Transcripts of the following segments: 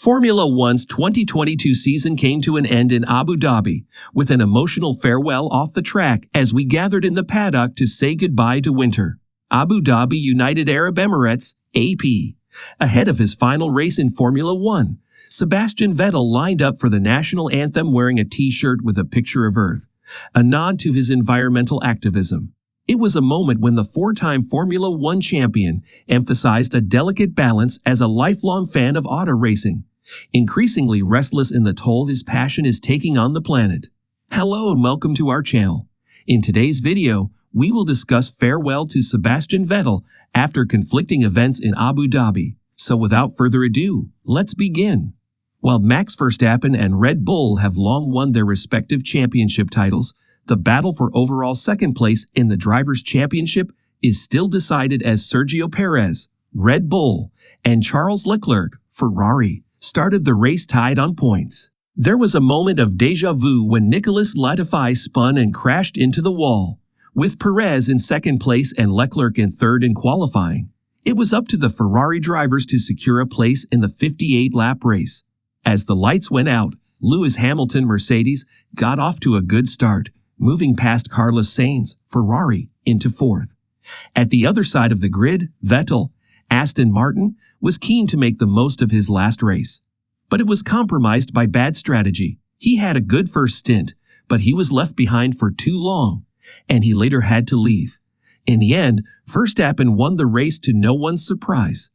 Formula One's 2022 season came to an end in Abu Dhabi, with an emotional farewell off the track as we gathered in the paddock to say goodbye to winter. Abu Dhabi United Arab Emirates, AP. Ahead of his final race in Formula One, Sebastian Vettel lined up for the national anthem wearing a t-shirt with a picture of Earth, a nod to his environmental activism. It was a moment when the four-time Formula One champion emphasized a delicate balance as a lifelong fan of auto racing, increasingly restless in the toll his passion is taking on the planet. Hello and welcome to our channel. In today's video, we will discuss farewell to Sebastian Vettel after conflicting events in Abu Dhabi. So without further ado, let's begin. While Max Verstappen and Red Bull have long won their respective championship titles, the battle for overall second place in the Drivers' Championship is still decided as Sergio Perez, Red Bull, and Charles Leclerc, Ferrari, started the race tied on points. There was a moment of déjà vu when Nicolas Latifi spun and crashed into the wall, with Perez in second place and Leclerc in third in qualifying. It was up to the Ferrari drivers to secure a place in the 58-lap race. As the lights went out, Lewis Hamilton Mercedes got off to a good start, moving past Carlos Sainz, Ferrari, into fourth. At the other side of the grid, Vettel, Aston Martin, was keen to make the most of his last race. But it was compromised by bad strategy. He had a good first stint, but he was left behind for too long, and he later had to leave. In the end, Verstappen won the race to no one's surprise,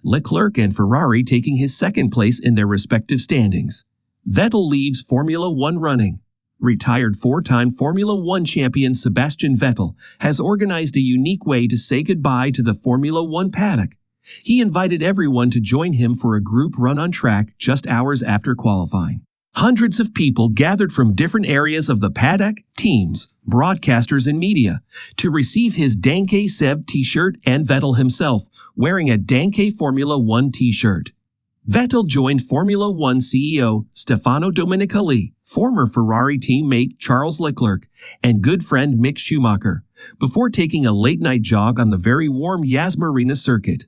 Leclerc and Ferrari taking his second place in their respective standings. Vettel leaves Formula One running. Retired four-time Formula One champion Sebastian Vettel has organized a unique way to say goodbye to the Formula One paddock. He invited everyone to join him for a group run on track just hours after qualifying. Hundreds of people gathered from different areas of the paddock, teams, broadcasters, and media to receive his Danke Seb t-shirt and Vettel himself wearing a Danke Formula One t-shirt. Vettel joined Formula One CEO Stefano Domenicali, former Ferrari teammate Charles Leclerc, and good friend Mick Schumacher, before taking a late-night jog on the very warm Yas Marina circuit.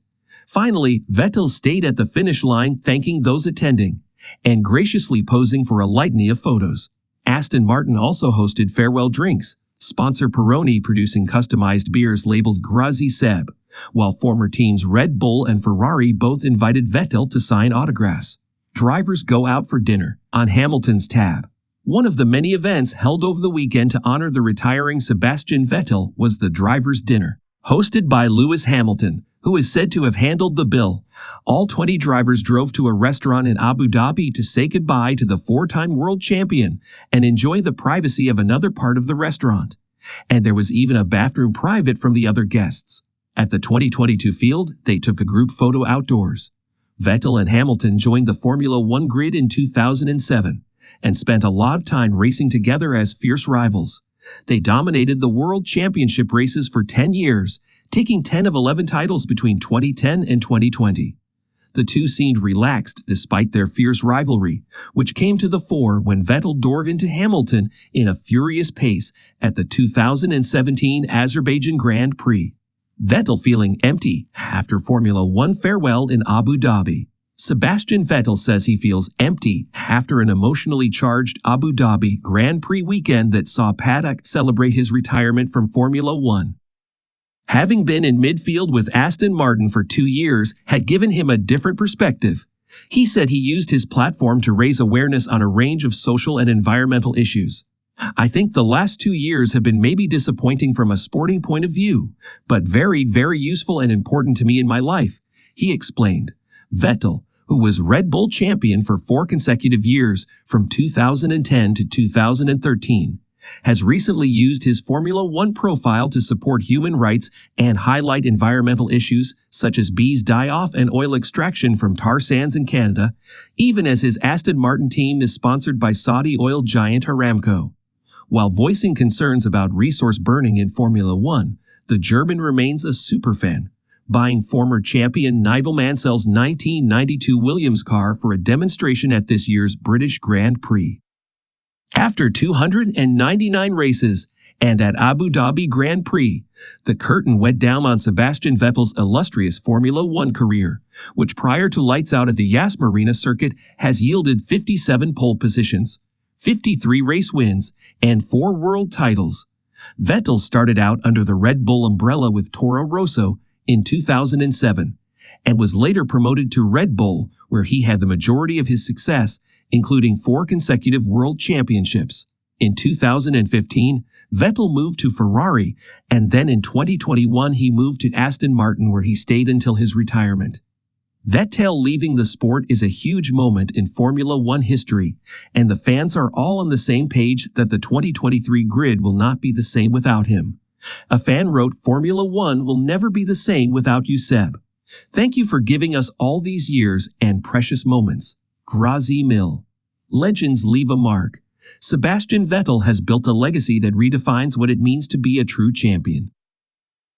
Finally, Vettel stayed at the finish line thanking those attending and graciously posing for a litany of photos. Aston Martin also hosted farewell drinks, sponsor Peroni producing customized beers labeled Grazie Seb, while former teams Red Bull and Ferrari both invited Vettel to sign autographs. Drivers go out for dinner on Hamilton's tab. One of the many events held over the weekend to honor the retiring Sebastian Vettel was the Drivers' Dinner, hosted by Lewis Hamilton, who is said to have handled the bill. All 20 drivers drove to a restaurant in Abu Dhabi to say goodbye to the four-time world champion and enjoy the privacy of another part of the restaurant. And there was even a bathroom private from the other guests. At the 2022 field, they took a group photo outdoors. Vettel and Hamilton joined the Formula One grid in 2007 and spent a lot of time racing together as fierce rivals. They dominated the World Championship races for 10 years, taking 10 of 11 titles between 2010 and 2020. The two seemed relaxed despite their fierce rivalry, which came to the fore when Vettel dove into Hamilton in a furious pace at the 2017 Azerbaijan Grand Prix. Vettel feeling empty after Formula One farewell in Abu Dhabi. Sebastian Vettel says he feels empty after an emotionally charged Abu Dhabi Grand Prix weekend that saw Paddock celebrate his retirement from Formula One. Having been in midfield with Aston Martin for 2 years had given him a different perspective. He said he used his platform to raise awareness on a range of social and environmental issues. I think the last 2 years have been maybe disappointing from a sporting point of view, but very useful and important to me in my life, he explained. Vettel, who was Red Bull champion for 4 consecutive years from 2010 to 2013, has recently used his Formula One profile to support human rights and highlight environmental issues such as bees die-off and oil extraction from tar sands in Canada, even as his Aston Martin team is sponsored by Saudi oil giant Aramco. While voicing concerns about resource burning in Formula One, the German remains a superfan, buying former champion Nigel Mansell's 1992 Williams car for a demonstration at this year's British Grand Prix. After 299 races And at Abu Dhabi Grand Prix, the curtain went down on Sebastian Vettel's illustrious Formula One career, which prior to lights out at the Yas Marina circuit has yielded 57 pole positions, 53 race wins, and 4 world titles. Vettel started out under the Red Bull umbrella with Toro Rosso in 2007, and was later promoted to Red Bull, where he had the majority of his success, including 4 consecutive world championships. In 2015, Vettel moved to Ferrari, and then in 2021 he moved to Aston Martin, where he stayed until his retirement. Vettel leaving the sport is a huge moment in Formula One history, and the fans are all on the same page that the 2023 grid will not be the same without him. A fan wrote, "Formula One will never be the same without you, Seb. Thank you for giving us all these years and precious moments. Grazie mille. Legends leave a mark. Sebastian Vettel has built a legacy that redefines what it means to be a true champion."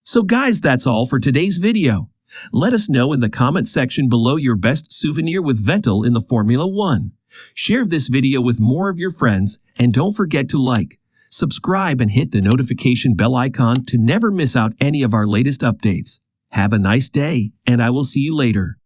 So guys, that's all for today's video. Let us know in the comment section below your best souvenir with Vettel in the Formula One. Share this video with more of your friends, and don't forget to like, subscribe, and hit the notification bell icon to never miss out any of our latest updates. Have a nice day, and I will see you later.